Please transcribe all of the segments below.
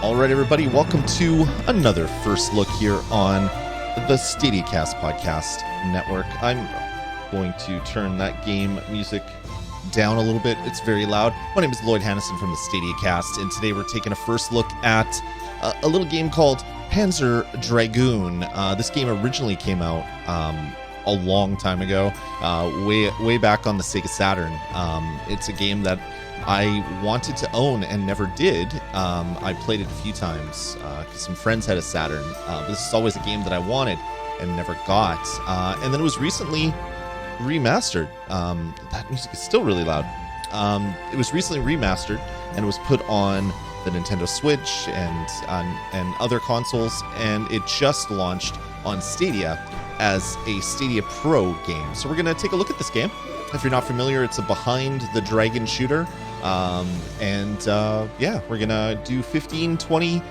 All right, everybody, welcome to another first look here on the StadiaCast podcast network. I'm going to turn that game music down a little bit. It's very loud. My name is Lloyd Hannison from the StadiaCast, and today we're taking a first look at a little game called Panzer Dragoon. This game originally came out a long time ago, way back on the SEGA Saturn. It's a game that I wanted to own and never did. I played it a few times because some friends had a Saturn. This is always a game that I wanted and never got. And then it was recently remastered. That music is still really loud. It was recently remastered and it was put on the Nintendo Switch and other consoles, and it just launched on Stadia as a Stadia Pro game. So we're going to take a look at this game. If you're not familiar, it's a behind the dragon shooter. Yeah, we're gonna do 15, 20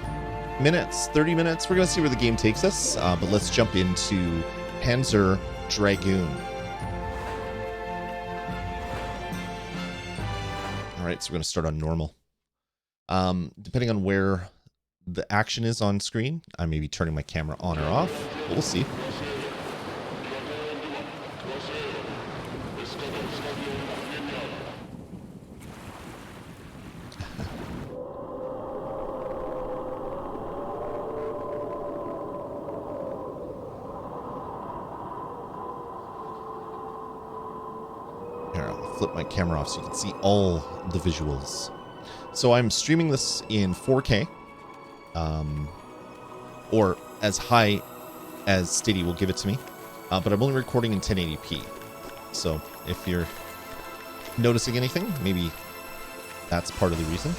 minutes, 30 minutes. We're gonna see where the game takes us, but let's jump into Panzer Dragoon. All right, so we're gonna start on normal. Depending on where the action is on screen, I may be turning my camera on or off. We'll see. Flip my camera off so you can see all the visuals. So I'm streaming this in 4K, or as high as Stadia will give it to me, but I'm only recording in 1080p. So if you're noticing anything, maybe that's part of the reason.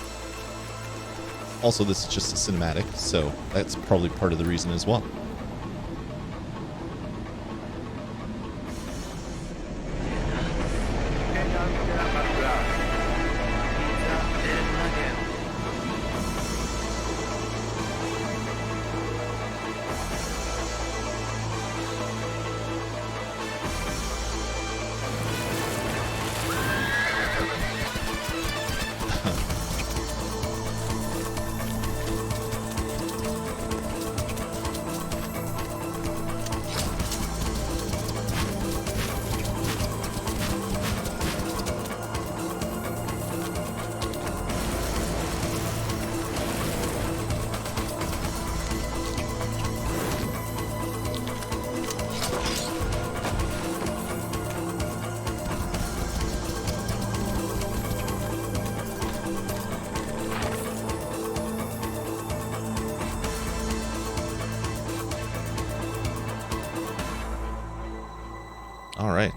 Also, this is just a cinematic, so that's probably part of the reason as well. All right.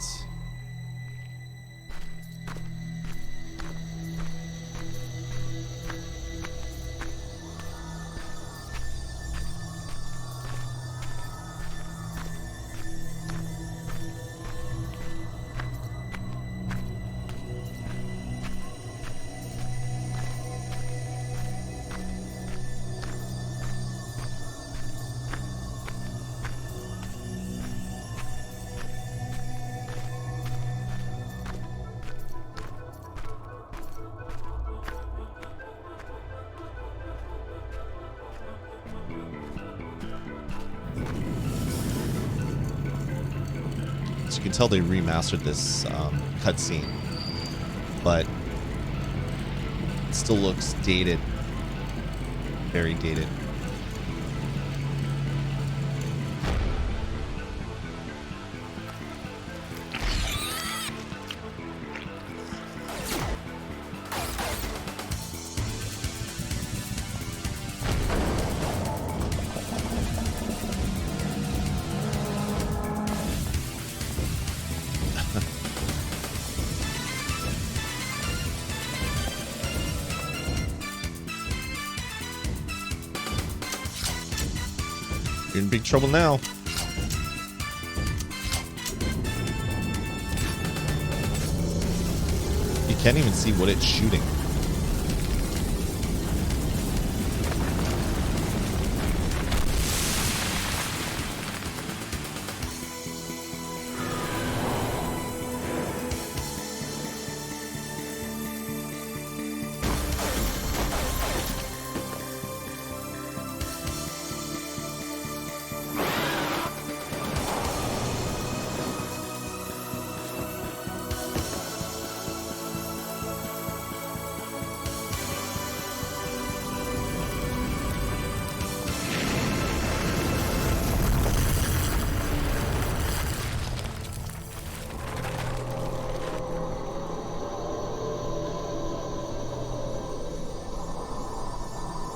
So you can tell they remastered this cutscene, but it still looks dated, very dated. You're in big trouble now. You can't even see what it's shooting.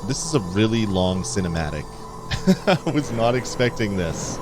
This is a really long cinematic. I was not expecting this.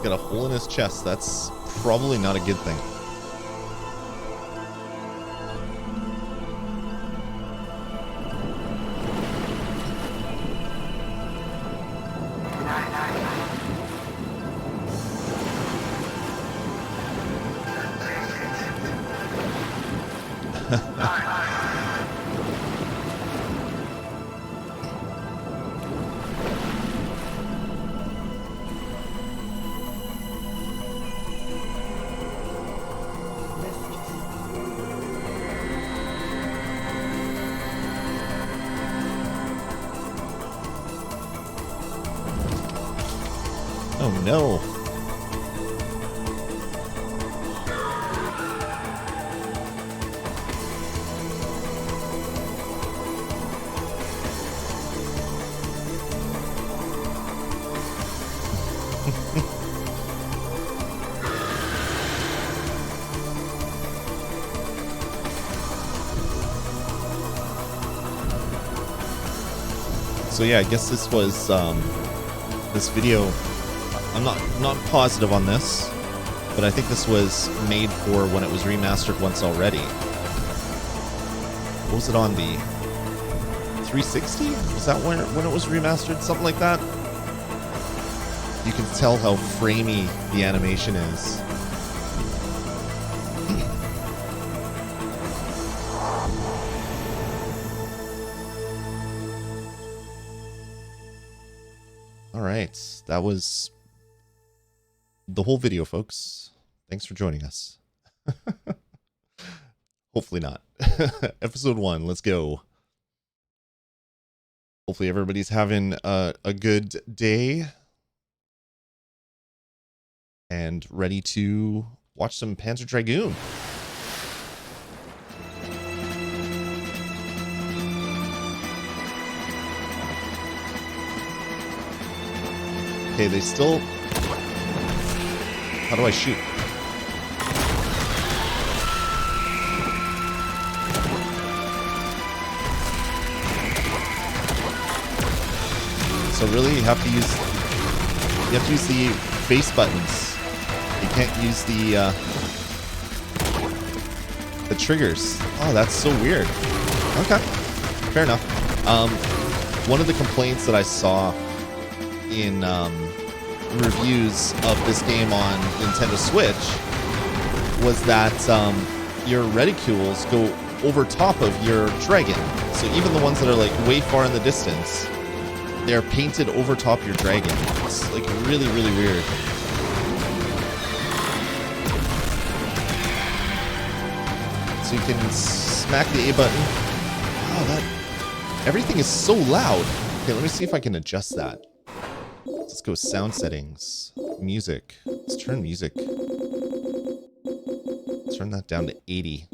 Got a hole in his chest. That's probably not a good thing. Oh no. So yeah, I guess this was this video. I'm not positive on this, but I think this was made for when it was remastered once already. What was it on, the 360? Was that when it was remastered? Something like that? You can tell how framey the animation is. All right, that was the whole video, folks. Thanks for joining us. Hopefully not. Episode 1, let's go. Hopefully everybody's having a good day and ready to watch some Panzer Dragoon. Okay, they still... How do I shoot? So really, you have to use the face buttons. You can't use the triggers. Oh, that's so weird. Okay, fair enough. One of the complaints that I saw in reviews of this game on Nintendo Switch was that your reticules go over top of your dragon. So even the ones that are like way far in the distance, they're painted over top your dragon. It's like really, really weird. So you can smack the A button. Oh, that... Everything is so loud. Okay, let me see if I can adjust that. Let's go sound settings. Music. Let's turn music. Let's turn that down to 80.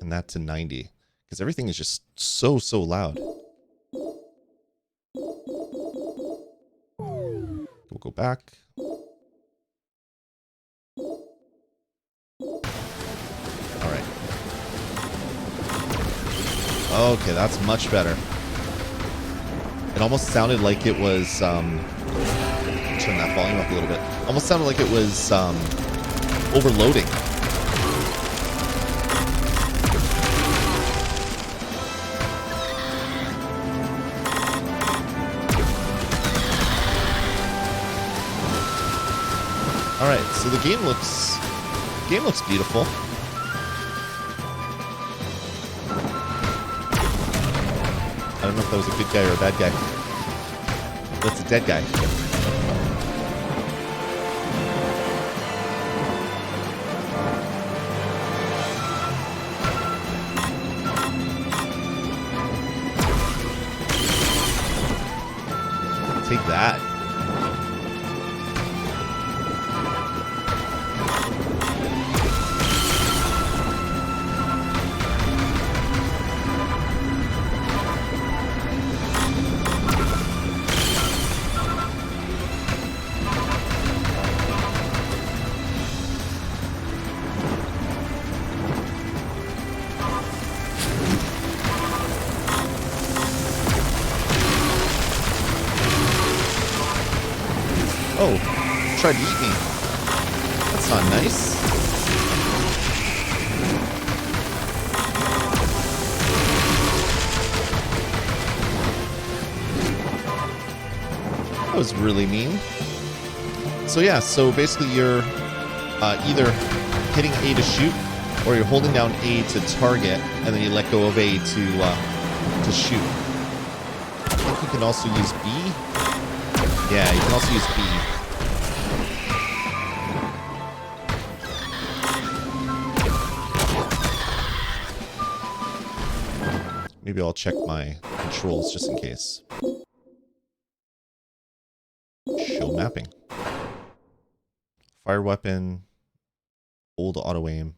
And that to 90. Because everything is just so loud. We'll go back. Alright. Okay, that's much better. It almost sounded like it was, turn that volume up a little bit. Almost sounded like it was, overloading. Alright, so the game looks beautiful. I don't know if that was a good guy or a bad guy. That's a dead guy. Take that. Oh, tried to eat me. That's not nice. That was really mean. So yeah, so basically you're either hitting A to shoot, or you're holding down A to target, and then you let go of A to shoot. I think you can also use B. Yeah, you can also use B. Maybe I'll check my controls just in case. Show mapping. Fire weapon. Hold auto aim.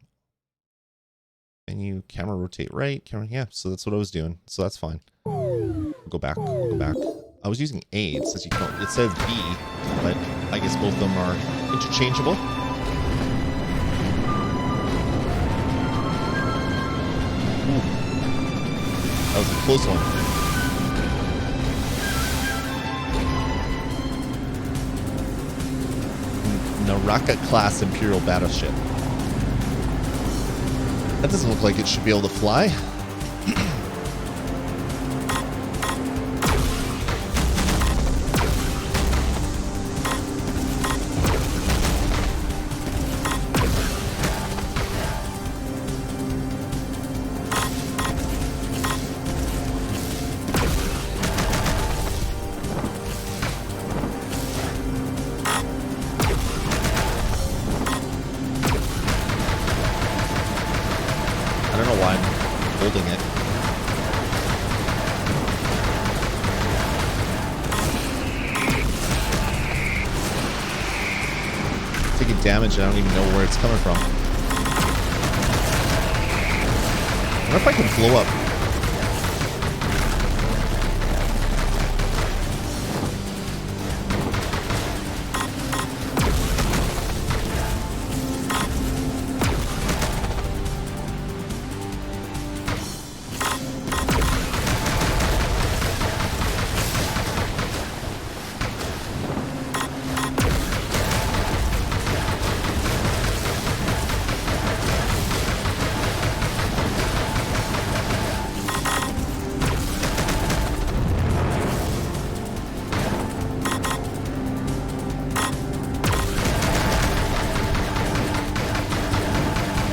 Menu, camera rotate right. Camera, yeah, so that's what I was doing. So that's fine. We'll go back. We'll go back. I was using A. It says you can't. It says B, but I guess both of them are interchangeable. Ooh. That was a close one. Naraka class Imperial battleship. That doesn't look like it should be able to fly. I don't know why I'm holding it. Taking damage and I don't even know where it's coming from. I wonder if I can blow up.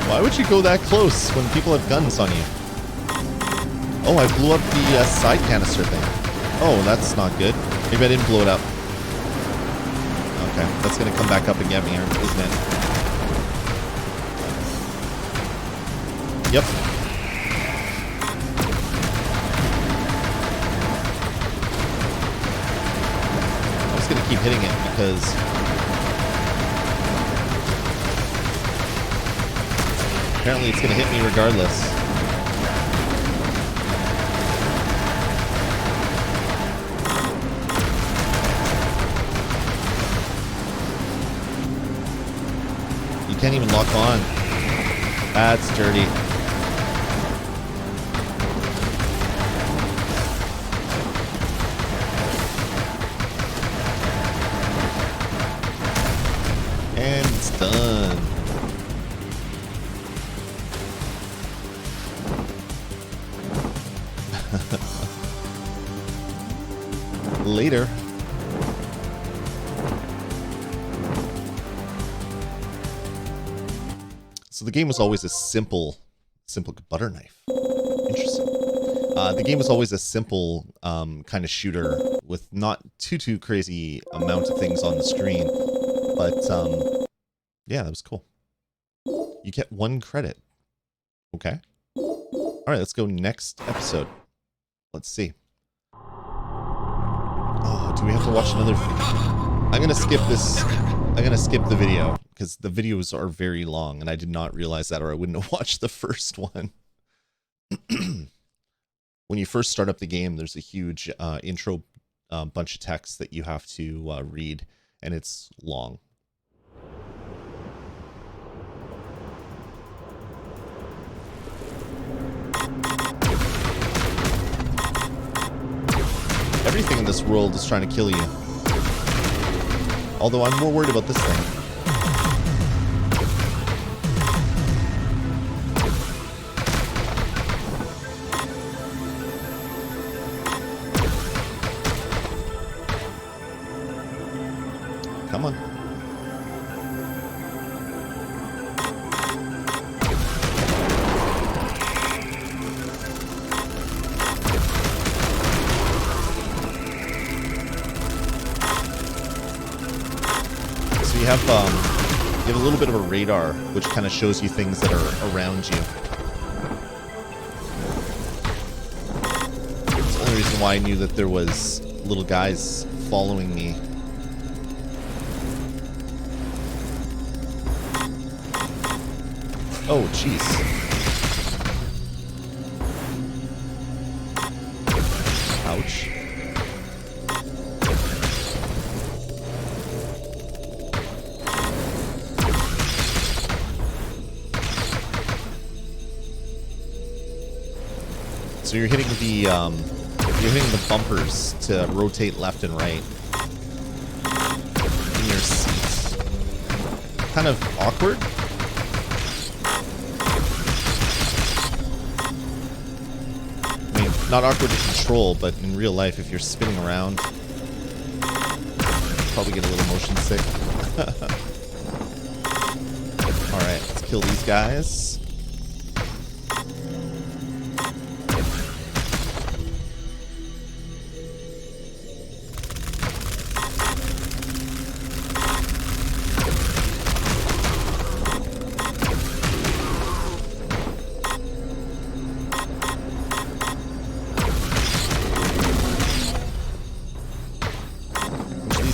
Why would you go that close when people have guns on you? Oh, I blew up the side canister thing. Oh, that's not good. Maybe I didn't blow it up. Okay, that's gonna come back up and get me, isn't it? Yep. I'm just gonna keep hitting it because apparently it's gonna hit me regardless. You can't even lock on. That's dirty. And it's done. Later. So the game was always a simple butter knife. Interesting. The game was always a simple kind of shooter with not too crazy amount of things on the screen. But yeah, that was cool. You get 1 credit. Okay. All right, let's go next episode. Let's see. Oh, do we have to watch another? I'm going to skip this. I'm going to skip the video because the videos are very long and I did not realize that, or I wouldn't have watched the first one. When you first start up the game, there's a huge intro bunch of text that you have to read, and it's long. Everything in this world is trying to kill you. Although I'm more worried about this thing. Come on. So you have a little bit of a radar, which kind of shows you things that are around you. It's the only reason why I knew that there was little guys following me. Oh, jeez. Ouch. So you're hitting the bumpers to rotate left and right in your seats. Kind of awkward. Not awkward to control, but in real life, if you're spinning around, you probably get a little motion sick. Alright, let's kill these guys.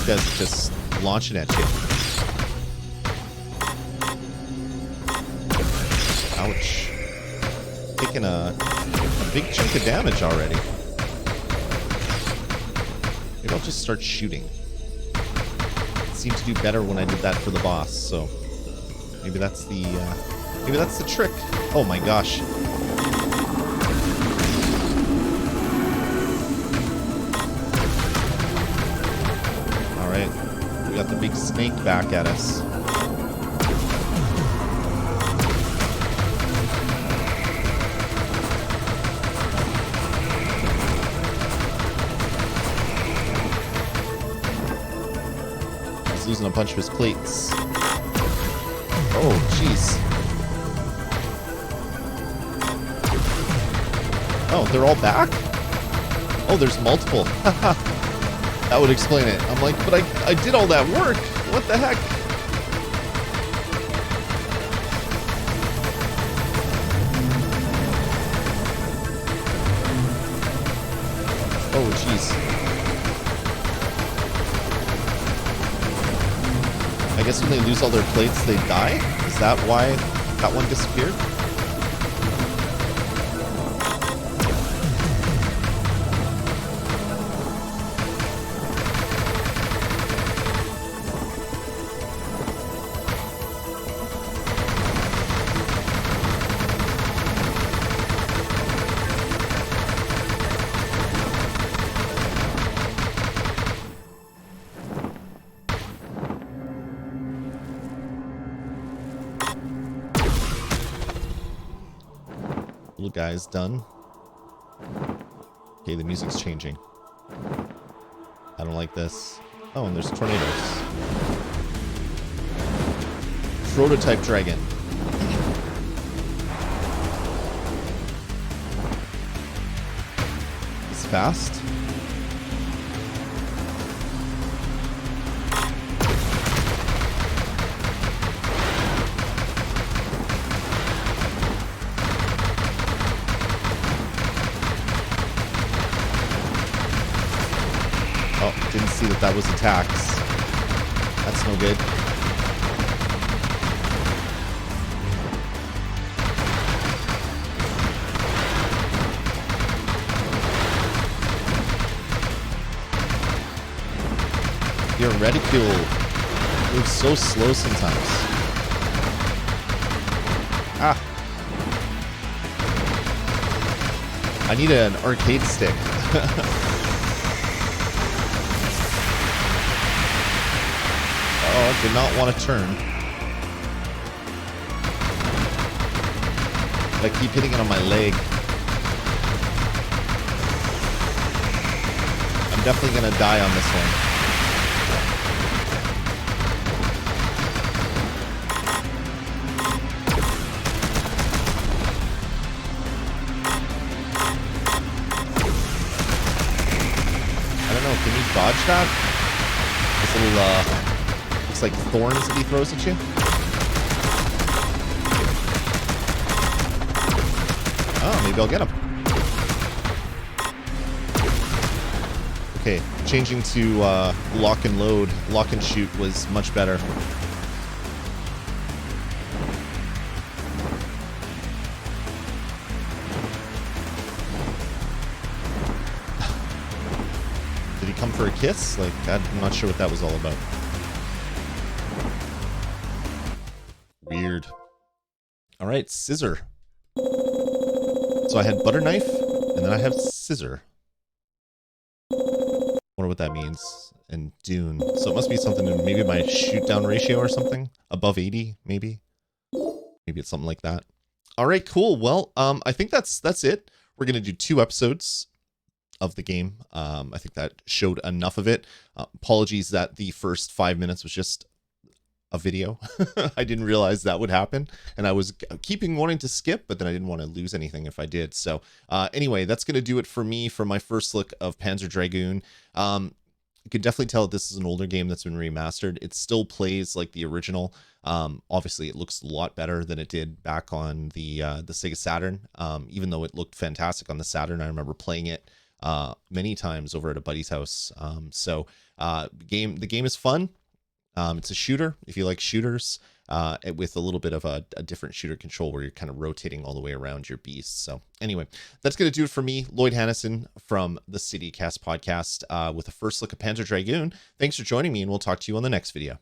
Guys are just launching at you. Ouch. Taking a big chunk of damage already. Maybe I'll just start shooting. It seemed to do better when I did that for the boss, so maybe that's the trick. Oh my gosh. We got the big snake back at us. He's losing a bunch of his plates. Oh, jeez. Oh, they're all back? Oh, there's multiple. That would explain it. I'm like, but I did all that work. What the heck? Oh, jeez. I guess when they lose all their plates, they die? Is that why that one disappeared? Little guy's done. Okay, the music's changing. I don't like this. Oh, and there's tornadoes. Prototype dragon. fast. Oh, didn't see that was attacks. That's no good. Your reticule moves so slow sometimes. Ah. I need an arcade stick. Oh, did not want to turn. But I keep hitting it on my leg. I'm definitely going to die on this one. Can you dodge that? This little, looks like thorns that he throws at you. Oh, maybe I'll get him. Okay, changing to lock and load, lock and shoot was much better. Come for a kiss? Like, I'm not sure what that was all about. Weird. All right, scissor. So I had butter knife, and then I have scissor. Wonder what that means. And Dune. So it must be something in maybe my shoot down ratio or something. Above 80, maybe. Maybe it's something like that. All right, cool. Well, I think that's it. We're gonna do 2 episodes of the game. I think that showed enough of it. Apologies that the first 5 minutes was just a video. I didn't realize that would happen, and I was keeping wanting to skip, but then I didn't want to lose anything if I did. So anyway, that's going to do it for me for my first look of Panzer Dragoon. You can definitely tell this is an older game that's been remastered. It still plays like the original. Obviously, it looks a lot better than it did back on the SEGA Saturn. Even though it looked fantastic on the Saturn, I remember playing it many times over at a buddy's house. The game is fun. It's a shooter if you like shooters, with a little bit of a different shooter control where you're kind of rotating all the way around your beast. So anyway, that's going to do it for me, Lloyd Hannison from the Stadia Cast podcast, with a first look at Panzer Dragoon. Thanks for joining me, and we'll talk to you on the next video.